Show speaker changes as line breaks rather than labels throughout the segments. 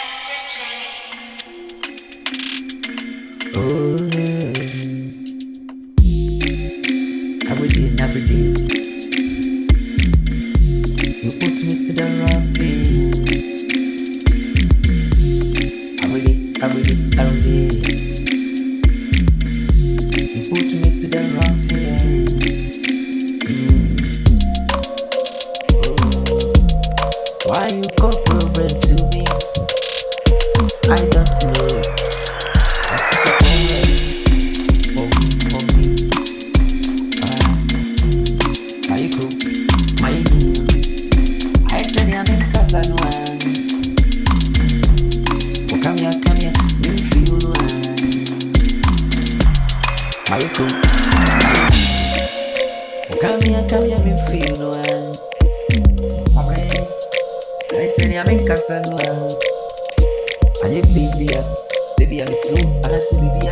Oh, every day, you put me to the wrong thing. Every day, you put me to the wrong thing. Why you call problem to me? I don't know. Come here, me feel no one. I said, I'm in Casanova. I need baby, say, I'm slow, and I say, baby,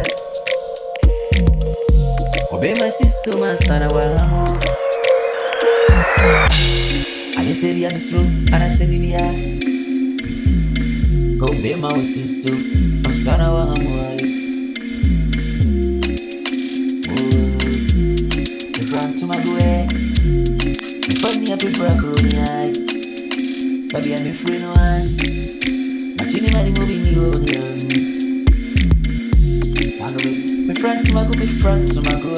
obey my sister, my son. I say, I'm slow, and I say, baby, go be my sister, my son. To my boy, put me up in Bracronia. Baby, I'm a free no one. My chinny money moving you on the my friend to my go, my friend to my go.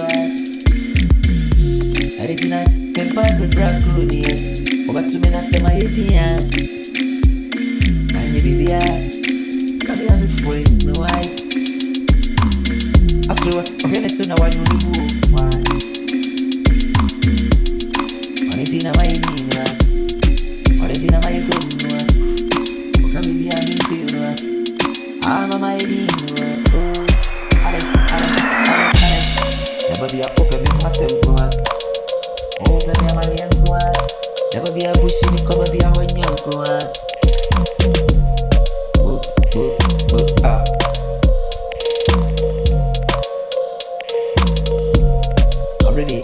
I didn't know, my pipe with Bracronia. Over to me, I say my 18. And you baby, baby, I'm a free no one. I saw, okay, let's do now. I know the why. Original my idea, original my good one. Okay, baby, I'm in feel one. I'm a my idea. Oh, never be a open me myself go on. Open me my young go on. Never be a bushy, cover be a one young go on. I'm ready.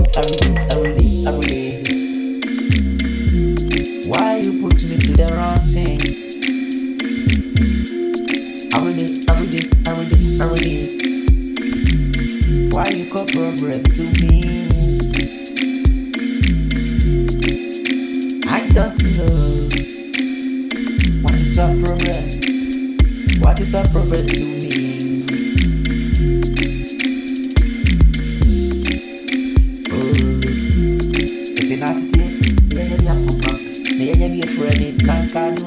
Why you put me to the wrong thing? Every day. Why you call problem to me? I don't know. What is your problem? What is your problem to me? Oh, it's an attitude. Yeah, be a friend. Can't